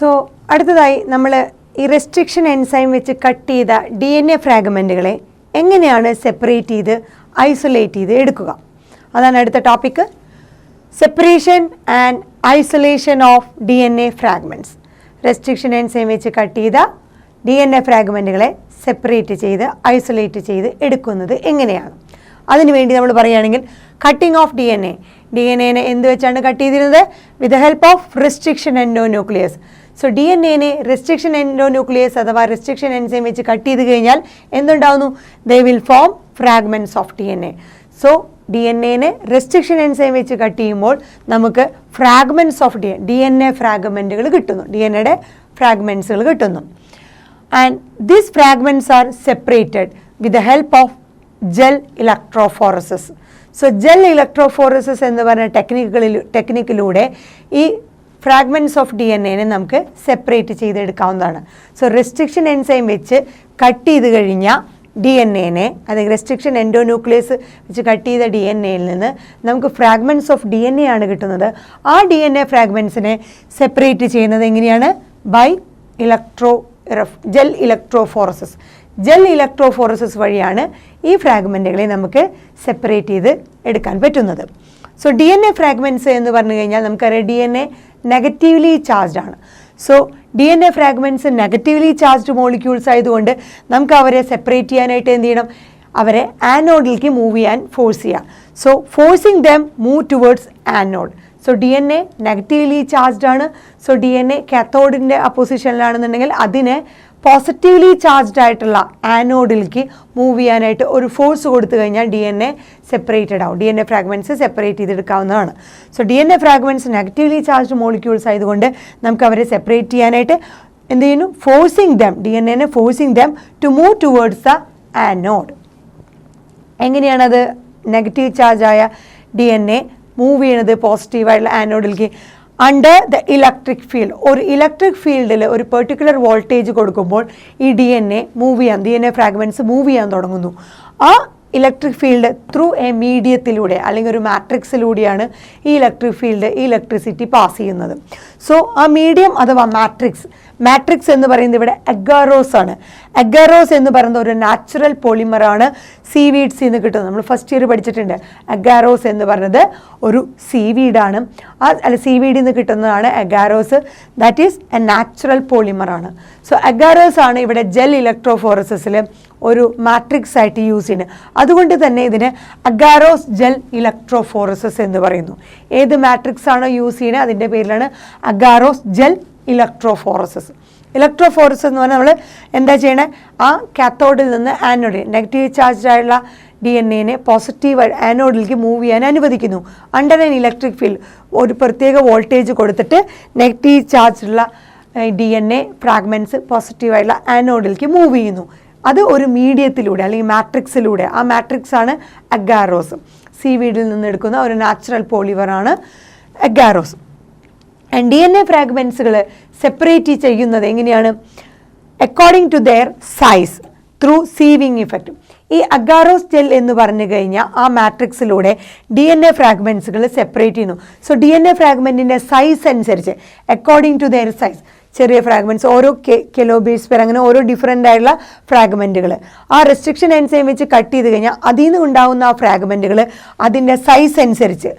So അടുത്തതായി നമ്മൾ ഈ റെസ്ട്രിക്ഷൻ എൻസൈം വെച്ച് കട്ട് ചെയ്ത DNA ഫ്രാഗ്മെൻറ്റുകളെ എങ്ങനെയാണ് സെപ്പറേറ്റ് ചെയ്ത് ഐസൊലേറ്റ് ചെയ്ത് എടുക്കുക. അതാണ് അടുത്ത topic. Separation and isolation of DNA fragments. Restriction enzyme വെച്ച് കട്ട് ചെയ്ത DNA ഫ്രാഗ്മെൻറ്റുകളെ സെപ്പറേറ്റ് ചെയ്ത് ഐസൊലേറ്റ് ചെയ്ത് എടുക്കുന്നത് എങ്ങനെയാണ്. അതിനുവേണ്ടി നമ്മൾ പറയുകയാണെങ്കിൽ കട്ടിംഗ് ഓഫ് DNA എന്ത് വെച്ചാണ് കട്ട് ചെയ്തിരുന്നത്? With the help of restriction endonuclease. So DNA restriction endonuclease അഥവാ റെസ്ട്രിക്ഷൻ എൻസൈം വെച്ച് കട്ട് ചെയ്ത് കഴിഞ്ഞാൽ എന്തുണ്ടാവുന്നു? They will form fragments of DNA. So DNA restriction enzyme വെച്ച് കട്ട് ചെയ്യുമ്പോൾ നമുക്ക് ഫ്രാഗ്മെൻറ്റ്സ് ഓഫ് DNA ഫ്രാഗ്മെൻറ്റുകൾ കിട്ടുന്നു, DNAയുടെ ഫ്രാഗ്മെൻറ്റ്സുകൾ കിട്ടുന്നു. And these fragments R separated with the help of gel electrophoresis. So gel electrophoresis എന്ന് പറഞ്ഞ ടെക്നിക്കിലൂടെ ഈ ഫ്രാഗ്മെൻറ്റ്സ് ഓഫ് DNA നമുക്ക് separate ചെയ്തെടുക്കാവുന്നതാണ്. സോ റെസ്ട്രിക്ഷൻ എൻസൈം വെച്ച് കട്ട് ചെയ്ത് കഴിഞ്ഞാൽ DNA അതായത് റെസ്ട്രിക്ഷൻ എൻഡോന്യൂക്ലിയസ് വെച്ച് കട്ട് ചെയ്ത DNAയിൽ നിന്ന് നമുക്ക് ഫ്രാഗ്മെൻറ്റ്സ് ഓഫ് DNA ആണ് കിട്ടുന്നത്. ആ DNA ഫ്രാഗ്മെൻറ്റ്സിനെ സെപ്പറേറ്റ് ചെയ്യുന്നത് എങ്ങനെയാണ്? By gel electrophoresis. Gel electrophoresis വഴിയാണ് ഈ ഫ്രാഗ്മെൻറ്റുകളെ നമുക്ക് സെപ്പറേറ്റ് ചെയ്ത് എടുക്കാൻ പറ്റുന്നത്. സോ DNA ഫ്രാഗ്മെൻറ്റ്സ് എന്ന് പറഞ്ഞു കഴിഞ്ഞാൽ നമുക്കറിയാം DNA നെഗറ്റീവ്ലി ചാർജ്ഡ് ആണ്. So DNA fragments negatively charged molecules ആയതുകൊണ്ട് നമുക്ക് അവരെ സെപ്പറേറ്റ് ചെയ്യാനായിട്ട് എന്ത് ചെയ്യണം? അവരെ ആനോഡിലേക്ക് മൂവ് ചെയ്യാൻ ഫോഴ്സ് ചെയ്യാം. So forcing dum move towards anode. So DNA negatively charged ആണ്. സോ DNA കാത്തോഡിൻ്റെ പൊസിഷനിലാണെന്നുണ്ടെങ്കിൽ അതിനെ പോസിറ്റീവ്ലി ചാർജ്ഡ് ആയിട്ടുള്ള ആനോഡിലേക്ക് മൂവ് ചെയ്യാനായിട്ട് ഒരു ഫോഴ്സ് കൊടുത്തു കഴിഞ്ഞാൽ DNA സെപ്പറേറ്റഡ് ആവും. DNA ഫ്രാഗ്മെൻറ്റ്സ് സെപ്പറേറ്റ് ചെയ്തെടുക്കാവുന്നതാണ്. So DNA fragments negatively charged molecules ആയതുകൊണ്ട് നമുക്ക് അവരെ സെപ്പറേറ്റ് ചെയ്യാനായിട്ട് എന്ത് ചെയ്യുന്നു? Forcing them, DNA forcing them to move towards the anode. എങ്ങനെയാണത് നെഗറ്റീവ് ചാർജായ DNA മൂവ് ചെയ്യണത് പോസിറ്റീവായിട്ടുള്ള ആനോഡിലേക്ക്? Under the electric field. ഒരു ഇലക്ട്രിക് ഫീൽഡിൽ ഒരു പെർട്ടിക്കുലർ വോൾട്ടേജ് കൊടുക്കുമ്പോൾ ഈ DNA ഫ്രാഗ്മെൻറ്റ്സ് മൂവ് ചെയ്യാൻ തുടങ്ങുന്നു. ആ ഇലക്ട്രിക് ഫീൽഡ് ത്രൂ എ മീഡിയത്തിലൂടെ അല്ലെങ്കിൽ ഒരു മാട്രിക്സിലൂടെയാണ് ഈ ഇലക്ട്രിക് ഫീൽഡ് ഈ ഇലക്ട്രിസിറ്റി പാസ് ചെയ്യുന്നത്. സോ ആ മീഡിയം അഥവാ മാട്രിക്സ് എന്ന് പറയുന്നത് ഇവിടെ അഗാരോസ് ആണ്. അഗാരോസ് എന്ന് പറയുന്ന ഒരു നാച്ചുറൽ പോളിമറാണ് സീവീഡ്സിൽ നിന്ന് കിട്ടുന്നത്. നമ്മൾ ഫസ്റ്റ് ഇയർ പഠിച്ചിട്ടുണ്ട്. അഗാരോസ് എന്ന് പറയുന്നത് ഒരു സീവീഡാണ്. സീവീഡിൽ നിന്ന് കിട്ടുന്നതാണ് agarose. That is a natural പോളിമറാണ്. സോ അഗാരോസ് ആണ് ഇവിടെ ജെൽ ഇലക്ട്രോഫോറസിസിൽ ഒരു മാട്രിക്സ് ആയിട്ട് യൂസ് ചെയ്യുന്നത്. അതുകൊണ്ട് തന്നെ ഇതിന് അഗാരോസ് ജെൽ ഇലക്ട്രോഫോറസിസ് എന്ന് പറയുന്നു. ഏത് മാട്രിക്സ് ആണോ യൂസ് ചെയ്യുന്നത് അതിൻ്റെ പേരിലാണ് അഗാരോസ് ജെൽ ഇലക്ട്രോഫോറസിസ്. ഇലക്ട്രോഫോറസിസ് എന്ന് പറഞ്ഞാൽ നമ്മൾ എന്താ ചെയ്യണേ? ആ കാത്തോഡിൽ നിന്ന് ആനോഡ് നെഗറ്റീവ് ചാർജ്ഡ് ആയിട്ടുള്ള DNA പോസിറ്റീവ് ആനോഡിലേക്ക് മൂവ് ചെയ്യാൻ അനുവദിക്കുന്നു. അണ്ടർ ആൻ ഇലക്ട്രിക് ഫീൽഡ് ഒരു പ്രത്യേക വോൾട്ടേജ് കൊടുത്തിട്ട് നെഗറ്റീവ് ചാർജുള്ള DNA ഫ്രാഗ്മെൻറ്റ്സ് പോസിറ്റീവായിട്ടുള്ള ആനോഡിലേക്ക് മൂവ് ചെയ്യുന്നു. അത് ഒരു മീഡിയത്തിലൂടെ അല്ലെങ്കിൽ മാട്രിക്സിലൂടെ. ആ മാട്രിക്സ് ആണ് അഗാരോസ്. സീവീഡിൽ നിന്ന് എടുക്കുന്ന ഒരു നാച്ചുറൽ പോളിമറാണ് അഗാരോസ്. ആൻഡ് DNA ഫ്രാഗ്മെൻറ്റ്സുകൾ സെപ്പറേറ്റ് ചെയ്യുന്നത് എങ്ങനെയാണ്? According to their size through sieving effect. ഈ അഗാരോസ് ജെൽ എന്ന് പറഞ്ഞു കഴിഞ്ഞാൽ ആ മാട്രിക്സിലൂടെ DNA ഫ്രാഗ്മെൻറ്റ്സുകൾ സെപ്പറേറ്റ് ചെയ്യുന്നു. സോ DNA ഫ്രാഗ്മെൻറ്റിൻ്റെ സൈസ് അനുസരിച്ച് അക്കോർഡിംഗ് ടു ദെയർ സൈസ് ചെറിയ ഫ്രാഗ്മെൻറ്റ്സ് ഓരോ കിലോബേസ് പെർ അങ്ങനെ ഓരോ ഡിഫറെൻ്റ് ആയിട്ടുള്ള ഫ്രാഗ്മെൻറ്റുകൾ ആ റെസ്ട്രിക്ഷൻ എൻസൈം വെച്ച് കട്ട് ചെയ്ത് കഴിഞ്ഞാൽ അതിൽ നിന്ന് ഉണ്ടാകുന്ന ആ ഫ്രാഗ്മെൻറ്റുകൾ അതിൻ്റെ സൈസ് അനുസരിച്ച്.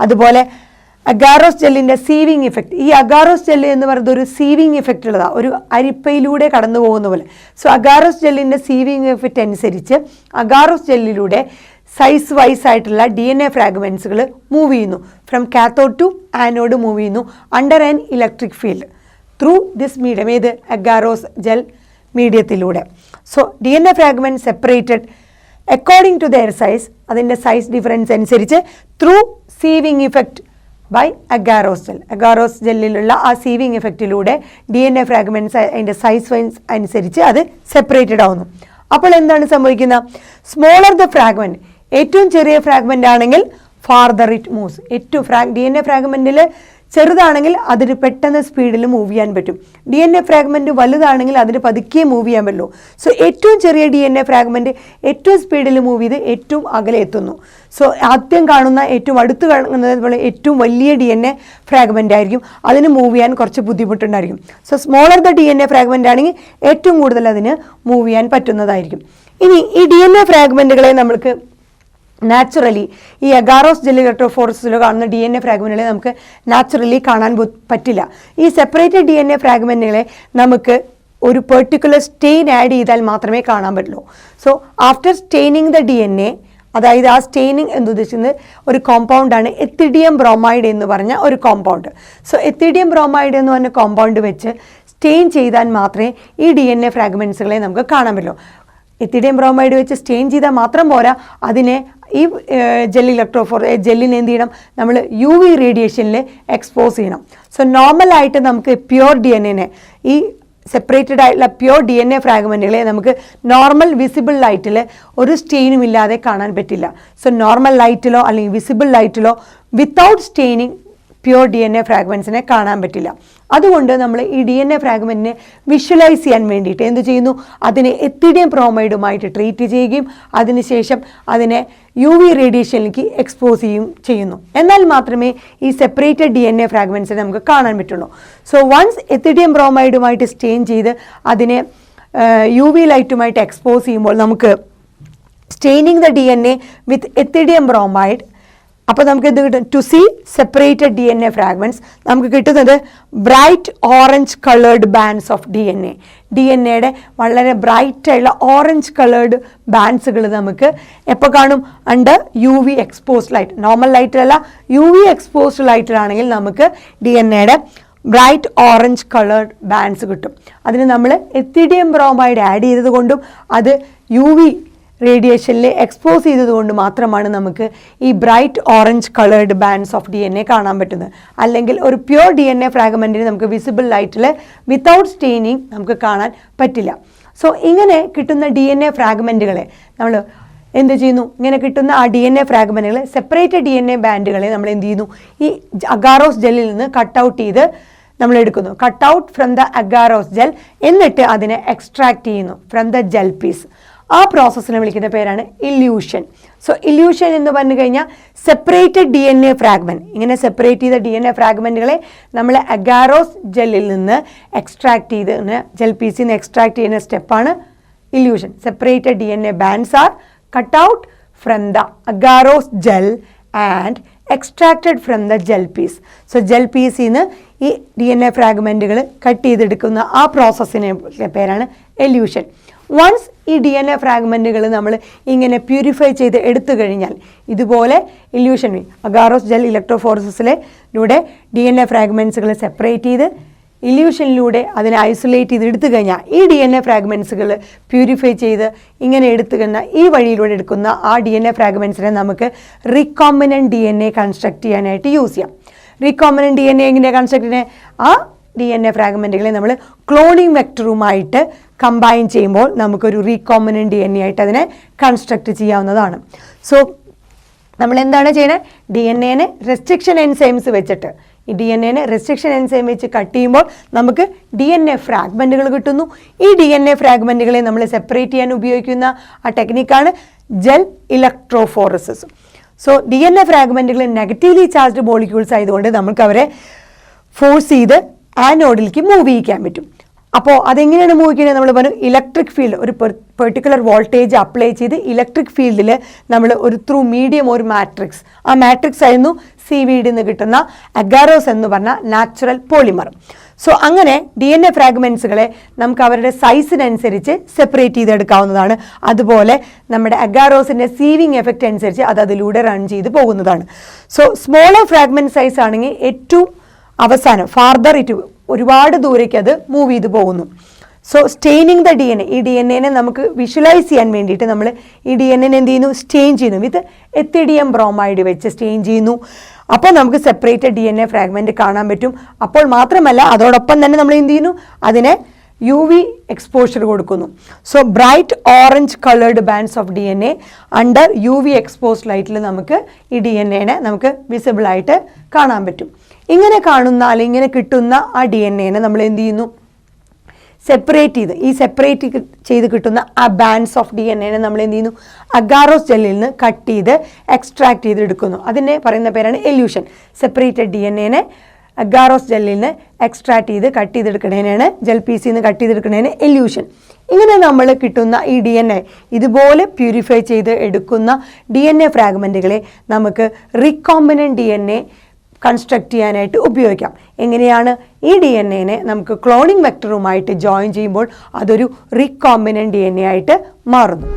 അതുപോലെ അഗാരോസ് ജെല്ലിൻ്റെ സീവിങ് ഇഫക്റ്റ്. ഈ അഗാരോസ് ജെല്ല് എന്ന് പറയുന്നത് ഒരു സീവിങ് ഇഫക്റ്റ് ഉള്ളതാണ്, ഒരു അരിപ്പയിലൂടെ കടന്നു പോകുന്ന പോലെ. സോ അഗാരോസ് ജെല്ലിൻ്റെ സീവിങ് ഇഫക്റ്റ് അനുസരിച്ച് അഗാരോസ് ജെല്ലിലൂടെ സൈസ് വൈസ് ആയിട്ടുള്ള DNA ഫ്രാഗ്മെൻറ്റ്സുകൾ മൂവ് ചെയ്യുന്നു. From cathode to anode move ചെയ്യുന്നു under an electric field through this medium. ഏത്? അഗാരോസ് ജെൽ മീഡിയത്തിലൂടെ. So DNA fragment separated according to their size, അതിൻ്റെ സൈസ് ഡിഫറൻസ് അനുസരിച്ച് through sieving effect by agarose gel. Agarose ജെല്ലിലുള്ള ആ sieving ഇഫക്റ്റിലൂടെ DNA fragments അതിൻ്റെ size wise അനുസരിച്ച് അത് സെപ്പറേറ്റഡ് ആവുന്നു. അപ്പോൾ എന്താണ് സംഭവിക്കുന്നത്? സ്മോളർ ദ ഫ്രാഗ്മെൻറ്റ്, ഏറ്റവും ചെറിയ ഫ്രാഗ്മെൻ്റ് ആണെങ്കിൽ ഫാർദർ ഇറ്റ് മൂവ്സ്. ഏറ്റവും DNA ഫ്രാഗ്മെൻറ്റിൽ ചെറുതാണെങ്കിൽ അതിന് പെട്ടെന്ന് സ്പീഡിൽ മൂവ് ചെയ്യാൻ പറ്റും. DNA ഫ്രാഗ്മെൻറ്റ് വലുതാണെങ്കിൽ അതിന് പതുക്കെ മൂവ് ചെയ്യാൻ പറ്റുള്ളൂ. സോ ഏറ്റവും ചെറിയ DNA ഫ്രാഗ്മെൻറ്റ് ഏറ്റവും സ്പീഡിൽ മൂവ് ചെയ്ത് ഏറ്റവും അകലെ എത്തുന്നു. സോ ആദ്യം കാണുന്ന ഏറ്റവും അടുത്ത് കാണുന്നത് പോലെ ഏറ്റവും വലിയ DNA ഫ്രാഗ്മെൻ്റ് ആയിരിക്കും, അതിന് മൂവ് ചെയ്യാൻ കുറച്ച് ബുദ്ധിമുട്ടുണ്ടായിരിക്കും. So smaller the DNA fragment ആണെങ്കിൽ ഏറ്റവും കൂടുതൽ അതിന് മൂവ് ചെയ്യാൻ പറ്റുന്നതായിരിക്കും. ഇനി ഈ DNA ഫ്രാഗ്മെൻറ്റുകളെ നമ്മൾക്ക് നാച്ചുറലി ഈ അഗാറോസ് ജെൽ ഇലക്ട്രോഫോറസിൽ കാണുന്ന DNA ഫ്രാഗ്മെൻറ്റുകളെ നമുക്ക് നാച്ചുറലി കാണാൻ പറ്റില്ല. ഈ സെപ്പറേറ്റഡ് DNA ഫ്രാഗ്മെൻറ്റുകളെ നമുക്ക് ഒരു പെർട്ടിക്കുലർ സ്റ്റെയിൻ ആഡ് ചെയ്താൽ മാത്രമേ കാണാൻ പറ്റുള്ളൂ. So after staining the DNA, അതായത് ആ സ്റ്റെയിനിങ് എന്ന് ഉദ്ദേശിക്കുന്നത് ഒരു കോമ്പൗണ്ടാണ് എത്തിഡിയം ബ്രോമൈഡ് എന്ന് പറഞ്ഞ ഒരു കോമ്പൗണ്ട്. സോ എത്തിഡിയം ബ്രോമൈഡ് എന്ന് പറഞ്ഞ കോമ്പൗണ്ട് വെച്ച് സ്റ്റെയിൻ ചെയ്താൽ മാത്രമേ ഈ DNA ഫ്രാഗ്മെൻറ്റ്സുകളെ നമുക്ക് കാണാൻ പറ്റുള്ളൂ. എത്തിഡിയം ബ്രോമൈഡ് വെച്ച് സ്റ്റെയിൻ ചെയ്താൽ മാത്രം പോരാ, അതിനെ ഈ ജെല്ലിനെ എന്ത് ചെയ്യണം, നമ്മൾ UV റേഡിയേഷനിൽ എക്സ്പോസ് ചെയ്യണം. സോ നോർമലായിട്ട് നമുക്ക് പ്യുവർ DNA, ഈ സെപ്പറേറ്റഡ് ആയിട്ടുള്ള പ്യുവർ DNA ഫ്രാഗ്മെൻറ്റുകളെ നമുക്ക് നോർമൽ വിസിബിൾ ലൈറ്റിൽ ഒരു സ്റ്റെയിനും ഇല്ലാതെ കാണാൻ പറ്റില്ല. സോ നോർമൽ ലൈറ്റിലോ അല്ലെങ്കിൽ വിസിബിൾ ലൈറ്റിലോ വിത്തൗട്ട് സ്റ്റെയിനിങ് പ്യുവർ DNA ഫ്രാഗ്മെൻറ്റ്സിനെ കാണാൻ പറ്റില്ല. അതുകൊണ്ട് നമ്മൾ ഈ DNA ഫ്രാഗ്മെൻറ്റിനെ വിഷ്വലൈസ് ചെയ്യാൻ വേണ്ടിയിട്ട് എന്ത് ചെയ്യുന്നു, അതിനെ എത്തിഡിയം ബ്രോമൈഡുമായിട്ട് ട്രീറ്റ് ചെയ്യുകയും അതിനുശേഷം അതിനെ UV റേഡിയേഷനിലേക്ക് എക്സ്പോസ് ചെയ്യുന്നു. എന്നാൽ മാത്രമേ ഈ സെപ്പറേറ്റഡ് DNA ഫ്രാഗ്മെൻറ്റ്സിനെ നമുക്ക് കാണാൻ പറ്റുള്ളൂ. സോ വൺസ് എത്തിഡിയം ബ്രോമൈഡുമായിട്ട് സ്റ്റെയിൻ ചെയ്ത് അതിനെ UV ലൈറ്റുമായിട്ട് എക്സ്പോസ് ചെയ്യുമ്പോൾ നമുക്ക് staining the DNA with ethidium bromide, അപ്പോൾ നമുക്ക് എന്ത് കിട്ടും, to see separated DNA fragments നമുക്ക് കിട്ടുന്നത് bright orange coloured bands of DNAയുടെ വളരെ ബ്രൈറ്റ് ആയിട്ടുള്ള ഓറഞ്ച് കളേർഡ് ബാൻഡ്സുകൾ നമുക്ക് എപ്പോൾ കാണും, അണ്ടർ UV എക്സ്പോസ്ഡ് ലൈറ്റ്. നോർമൽ ലൈറ്റിലല്ല, UV എക്സ്പോസ്ഡ് ലൈറ്റിലാണെങ്കിൽ നമുക്ക് DNAയുടെ ബ്രൈറ്റ് ഓറഞ്ച് കളേർഡ് ബാൻഡ്സ് കിട്ടും. അതിന് നമ്മൾ എത്തിഡിയം ബ്രോമൈഡ് ആഡ് ചെയ്തത് കൊണ്ടും അത് UV റേഡിയേഷനിൽ എക്സ്പോസ് ചെയ്തതുകൊണ്ട് മാത്രമാണ് നമുക്ക് ഈ bright orange coloured bands of DNA കാണാൻ പറ്റുന്നത്. അല്ലെങ്കിൽ ഒരു പ്യുവർ DNA ഫ്രാഗ്മെൻറ്റിന് നമുക്ക് വിസിബിൾ ലൈറ്റിൽ വിത്തൗട്ട് സ്റ്റെയിനിങ് നമുക്ക് കാണാൻ പറ്റില്ല. സോ ഇങ്ങനെ കിട്ടുന്ന DNA ഫ്രാഗ്മെൻറ്റുകളെ നമ്മൾ എന്ത് ചെയ്യുന്നു, ഇങ്ങനെ കിട്ടുന്ന ആ DNA ഫ്രാഗ്മെൻറ്റുകളെ സെപ്പറേറ്റഡ് DNA ബാൻഡുകളെ നമ്മൾ എന്ത് ചെയ്യുന്നു, ഈ അഗാറോസ് ജെല്ലിൽ നിന്ന് കട്ടൗട്ട് ചെയ്ത് നമ്മൾ എടുക്കുന്നു. Cutout from the agarose gel, എന്നിട്ട് അതിനെ എക്സ്ട്രാക്ട് ചെയ്യുന്നു ഫ്രം ദ ജെൽ പീസ്. ആ പ്രോസസ്സിനെ വിളിക്കുന്ന പേരാണ് ഇല്യൂഷൻ. സോ ഇല്യൂഷൻ എന്ന് പറഞ്ഞു കഴിഞ്ഞാൽ സെപ്പറേറ്റഡ് DNA ഫ്രാഗ്മെൻറ്റ്, ഇങ്ങനെ സെപ്പറേറ്റ് ചെയ്ത DNA ഫ്രാഗ്മെൻറ്റുകളെ നമ്മൾ അഗാറോസ് ജെല്ലിൽ നിന്ന് എക്സ്ട്രാക്ട് ചെയ്ത് ജെൽ പീസിൽ നിന്ന് എക്സ്ട്രാക്ട് ചെയ്യുന്ന സ്റ്റെപ്പാണ് elution. Separated DNA bands are cut out from the agarose gel and extracted from the gel piece. So gel പീസിൽ നിന്ന് ഈ DNA ഫ്രാഗ്മെൻറ്റുകൾ കട്ട് ചെയ്തെടുക്കുന്ന ആ പ്രോസസ്സിനെ പേരാണ് ഇല്യൂഷൻ. വൺസ് ഈ DNA ഫ്രാഗ്മെൻറ്റുകൾ നമ്മൾ ഇങ്ങനെ പ്യൂരിഫൈ ചെയ്ത് എടുത്തു കഴിഞ്ഞാൽ ഇതുപോലെ ഇല്യൂഷൻ അഗാറോസ് ജെൽ ഇലക്ട്രോഫോറസിലൂടെ DNA ഫ്രാഗ്മെൻറ്റ്സുകൾ സെപ്പറേറ്റ് ചെയ്ത് ഇല്യൂഷനിലൂടെ അതിനെ ഐസൊലേറ്റ് ചെയ്ത് എടുത്തു കഴിഞ്ഞാൽ ഈ DNA ഫ്രാഗ്മെൻറ്റ്സുകൾ പ്യൂരിഫൈ ചെയ്ത് ഇങ്ങനെ എടുത്തുകഴിഞ്ഞ ഈ വഴിയിലൂടെ എടുക്കുന്ന ആ DNA ഫ്രാഗ്മെൻറ്റ്സിനെ നമുക്ക് റീകോമ്പിനൻറ്റ് DNA കൺസ്ട്രക്ട് ചെയ്യാനായിട്ട് യൂസ് ചെയ്യാം. റീകോമ്പിനൻറ്റ് DNA എങ്ങനെയാണ് കൺസ്ട്രക്ട് ചെയ്യുന്നത്, ആ DNA ഫ്രാഗ്മെൻറ്റുകളെ നമ്മൾ ക്ലോണിങ് വെക്ടറുമായിട്ട് കമ്പൈൻ ചെയ്യുമ്പോൾ നമുക്കൊരു റീകോമ്പിനൻറ്റ് DNA ആയിട്ട് അതിനെ കൺസ്ട്രക്ട് ചെയ്യാവുന്നതാണ്. സോ നമ്മൾ എന്താണ് ചെയ്യുന്നത്, DNAനെ റെസ്ട്രിക്ഷൻ എൻസൈംസ് വെച്ചിട്ട് ഈ DNA റെസ്ട്രിക്ഷൻ എൻസൈം വെച്ച് കട്ട് ചെയ്യുമ്പോൾ നമുക്ക് DNA ഫ്രാഗ്മെൻറ്റുകൾ കിട്ടുന്നു. ഈ DNA ഫ്രാഗ്മെൻറ്റുകളെ നമ്മൾ സെപ്പറേറ്റ് ചെയ്യാൻ ഉപയോഗിക്കുന്ന ആ ടെക്നിക്കാണ് ജെൽ ഇലക്ട്രോഫോറസിസ്. സോ DNA ഫ്രാഗ്മെൻറ്റുകൾ നെഗറ്റീവ്ലി ചാർജ്ഡ് മോളിക്യൂൾസ് ആയതുകൊണ്ട് നമുക്ക് അവരെ ഫോഴ്സ് ചെയ്ത് ആനോഡിലേക്ക് മൂവ് ചെയ്യിക്കാൻ പറ്റും. അപ്പോൾ അതെങ്ങനെയാണ് മൂവ് ചെയ്യുന്നത്, നമ്മൾ പറഞ്ഞു ഇലക്ട്രിക് ഫീൽഡ്, ഒരു പെർട്ടിക്കുലർ വോൾട്ടേജ് അപ്ലൈ ചെയ്ത് ഇലക്ട്രിക് ഫീൽഡിൽ നമ്മൾ ഒരു ത്രൂ മീഡിയം ഒരു മാട്രിക്സ്, ആ മാട്രിക്സ് ആയിരുന്നു CVD നിന്ന് കിട്ടുന്ന അഗാറോസ് എന്ന് പറഞ്ഞ നാച്ചുറൽ പോളിമർ. സോ അങ്ങനെ DNA ഫ്രാഗ്മെൻറ്റ്സുകളെ നമുക്ക് അവരുടെ സൈസിനനുസരിച്ച് സെപ്പറേറ്റ് ചെയ്തെടുക്കാവുന്നതാണ്. അതുപോലെ നമ്മുടെ അഗാറോസിൻ്റെ സീവിങ് എഫക്റ്റ് അനുസരിച്ച് അത് അതിലൂടെ റൺ ചെയ്ത് പോകുന്നതാണ്. സോ സ്മോളർ ഫ്രാഗ്മെൻറ്റ് സൈസ് ആണെങ്കിൽ ഏറ്റവും അവസാനം ഫാർദർ ഇറ്റ് ഒരുപാട് ദൂരേക്ക് അത് മൂവ് ചെയ്ത് പോകുന്നു. സോ സ്റ്റെയിനിങ് ദ DNA, ഈ DNAനെ നമുക്ക് വിഷ്വലൈസ് ചെയ്യാൻ വേണ്ടിയിട്ട് നമ്മൾ ഈ DNAനെ എന്ത് ചെയ്യുന്നു, സ്റ്റെയിൻ ചെയ്യുന്നു വിത്ത് എത്തിഡിയം ബ്രോമൈഡ് വെച്ച് സ്റ്റെയിൻ ചെയ്യുന്നു. അപ്പോൾ നമുക്ക് സെപ്പറേറ്റഡ് DNA ഫ്രാഗ്മെൻറ്റ് കാണാൻ പറ്റും. അപ്പോൾ മാത്രമല്ല അതോടൊപ്പം തന്നെ നമ്മൾ എന്ത് ചെയ്യുന്നു, അതിനെ UV exposure കൊടുക്കുന്നു. So bright orange coloured bands of DNA under UV exposed ലൈറ്റിൽ നമുക്ക് ഈ DNA നമുക്ക് വിസിബിൾ ആയിട്ട് കാണാൻ പറ്റും. ഇങ്ങനെ കാണുന്ന അല്ലെങ്കിൽ ഇങ്ങനെ കിട്ടുന്ന ആ DNA നമ്മൾ എന്ത് ചെയ്യുന്നു? സെപ്പറേറ്റ് ചെയ്ത് ഈ സെപ്പറേറ്റ് ചെയ്ത് കിട്ടുന്ന ആ ബാൻഡ്സ് ഓഫ് DNA നമ്മൾ എന്ത് ചെയ്യുന്നു? അഗാറോസ് ജെല്ലിൽ നിന്ന് കട്ട് ചെയ്ത് എക്സ്ട്രാക്ട് ചെയ്ത് എടുക്കുന്നു. അതിനെ പറയുന്ന പേരാണ് എല്യൂഷൻ. സെപ്പറേറ്റഡ് DNA അഗാറോസ് ജെല്ലിൽ നിന്ന് എക്സ്ട്രാക്ട് ചെയ്ത് കട്ട് ചെയ്തെടുക്കണേനാണ് ജെൽ പീസിൽ നിന്ന് കട്ട് ചെയ്തെടുക്കണേന് എല്യൂഷൻ. ഇങ്ങനെ നമ്മൾ കിട്ടുന്ന ഈ DNA ഇതുപോലെ പ്യൂരിഫൈ ചെയ്ത് എടുക്കുന്ന DNA ഫ്രാഗ്മെൻറ്റുകളെ നമുക്ക് റീകോമ്പിനൻറ്റ് DNA കൺസ്ട്രക്ട് ചെയ്യാനായിട്ട് ഉപയോഗിക്കാം. എങ്ങനെയാണ്? ഈ DNA നമുക്ക് ക്ലോണിംഗ് വെക്ടറുമായിട്ട് ജോയിൻ ചെയ്യുമ്പോൾ അതൊരു റീകോമ്പിനൻറ്റ് DNA ആയിട്ട് മാറുന്നു.